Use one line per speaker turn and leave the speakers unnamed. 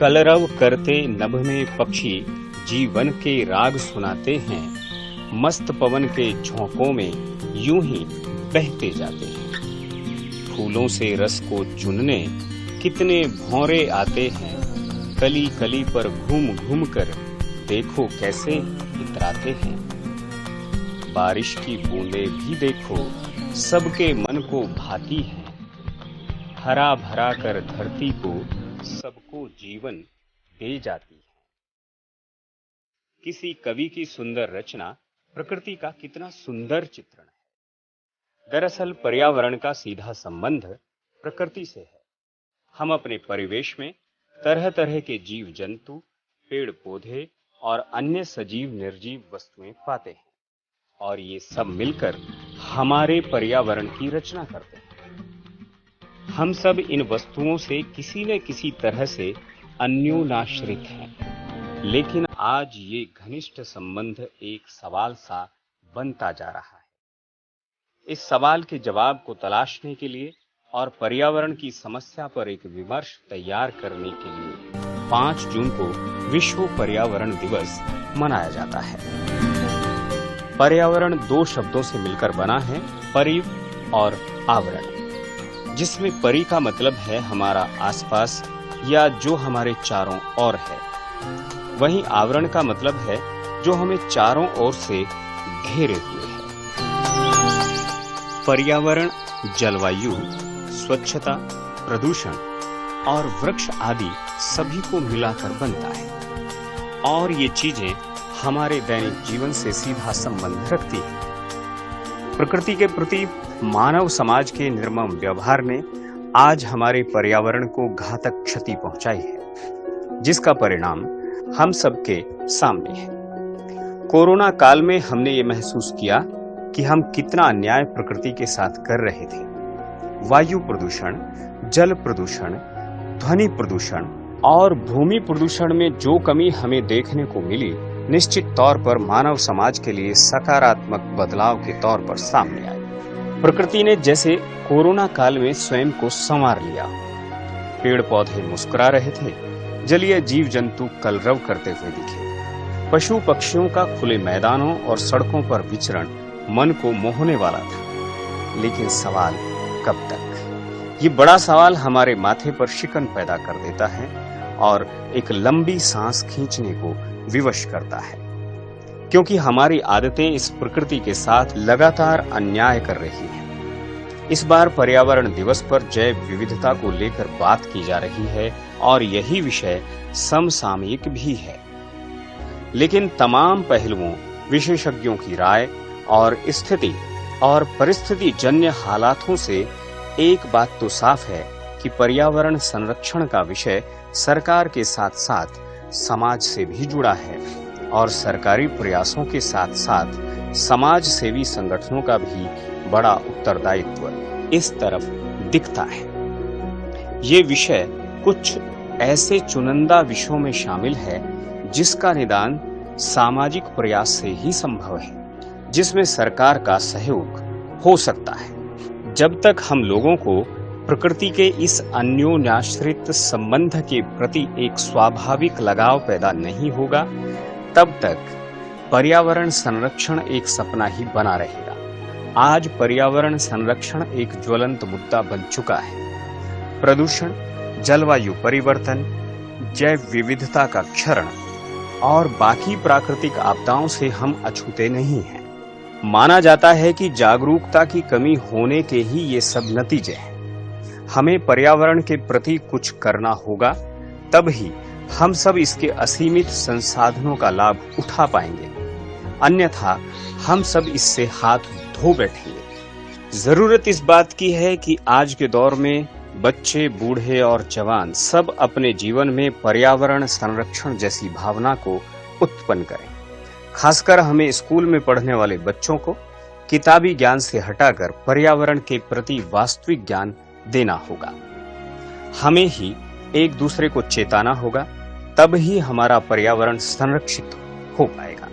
कलरव करते नभ में पक्षी जीवन के राग सुनाते हैं, मस्त पवन के झोंकों में यूं ही बहते जाते हैं। फूलों से रस को चुनने कितने भौरे आते हैं, कली कली पर घूम घूम कर देखो कैसे इतराते हैं। बारिश की बूंदें भी देखो सबके मन को भाती हैं, हरा भरा कर धरती को सबको जीवन दे जाती है। किसी कवि की सुंदर रचना प्रकृति का कितना सुंदर चित्रण है। दरअसल पर्यावरण का सीधा संबंध प्रकृति से है। हम अपने परिवेश में तरह तरह के जीव जंतु, पेड़ पौधे और अन्य सजीव निर्जीव वस्तुएं पाते हैं और ये सब मिलकर हमारे पर्यावरण की रचना करते हैं। हम सब इन वस्तुओं से किसी न किसी तरह से अन्योन्याश्रित हैं, लेकिन आज ये घनिष्ठ संबंध एक सवाल सा बनता जा रहा है। इस सवाल के जवाब को तलाशने के लिए और पर्यावरण की समस्या पर एक विमर्श तैयार करने के लिए 5 जून को विश्व पर्यावरण दिवस मनाया जाता है। पर्यावरण 2 शब्दों से मिलकर बना है, परिव और आवरण, जिसमें परि का मतलब है हमारा आसपास या जो हमारे चारों ओर है, वहीं आवरण का मतलब है जो हमें चारों ओर से घेरे हुए है। पर्यावरण जलवायु, स्वच्छता, प्रदूषण और वृक्ष आदि सभी को मिलाकर बनता है और ये चीजें हमारे दैनिक जीवन से सीधा संबंध रखती हैं। प्रकृति के प्रति मानव समाज के निर्मम व्यवहार ने आज हमारे पर्यावरण को घातक क्षति पहुंचाई है, जिसका परिणाम हम सबके सामने है। कोरोना काल में हमने ये महसूस किया कि हम कितना अन्याय प्रकृति के साथ कर रहे थे। वायु प्रदूषण, जल प्रदूषण, ध्वनि प्रदूषण और भूमि प्रदूषण में जो कमी हमें देखने को मिली, निश्चित तौर पर मानव समाज के लिए सकारात्मक बदलाव के तौर पर सामने आई। प्रकृति ने जैसे कोरोना काल में स्वयं को संवार लिया। पेड़ पौधे मुस्कुरा रहे थे, जलीय जीव जंतु कलरव करते हुए दिखे। पशु पक्षियों का खुले मैदानों और सड़कों पर विचरण मन को मोहने वाला था। लेकिन सवाल कब तक? ये बड़ा सवाल हमारे माथे पर शिकन पैदा कर देता है और एक लंबी सांस खींचने को विवश करता है, क्योंकि हमारी आदतें इस प्रकृति के साथ लगातार अन्याय कर रही हैं। इस बार पर्यावरण दिवस पर जैव विविधता को लेकर बात की जा रही है और यही विषय समसामयिक भी है। लेकिन तमाम पहलुओं, विशेषज्ञों की राय और स्थिति और परिस्थिति जन्य हालातों से एक बात तो साफ है कि पर्यावरण संरक्षण का विषय सरकार के साथ साथ समाज से भी जुड़ा है और सरकारी प्रयासों के साथ साथ समाज सेवी संगठनों का भी बड़ा उत्तरदायित्व इस तरफ दिखता है। ये विषय कुछ ऐसे चुनिंदा विषयों में शामिल है जिसका निदान सामाजिक प्रयास से ही संभव है, जिसमें सरकार का सहयोग हो सकता है। जब तक हम लोगों को प्रकृति के इस अन्योन्याश्रित संबंध के प्रति एक स्वाभाविक लगाव पैदा नहीं होगा, तब तक पर्यावरण संरक्षण एक सपना ही बना रहेगा। आज पर्यावरण संरक्षण एक ज्वलंत मुद्दा बन चुका है। प्रदूषण, जलवायु परिवर्तन, जैव विविधता का क्षरण और बाकी प्राकृतिक आपदाओं से हम अछूते नहीं हैं। माना जाता है कि जागरूकता की कमी होने के ही ये सब नतीजे हैं। हमें पर्यावरण के प्रति कुछ करना होगा, तब ही हम सब इसके असीमित संसाधनों का लाभ उठा पाएंगे, अन्यथा हम सब इससे हाथ धो बैठेंगे। जरूरत इस बात की है कि आज के दौर में बच्चे, बूढ़े और जवान सब अपने जीवन में पर्यावरण संरक्षण जैसी भावना को उत्पन्न करें। खासकर हमें स्कूल में पढ़ने वाले बच्चों को किताबी ज्ञान से हटाकर पर्यावरण के प्रति वास्तविक ज्ञान देना होगा। हमें ही एक दूसरे को चेताना होगा, तब ही हमारा पर्यावरण संरक्षित हो पाएगा।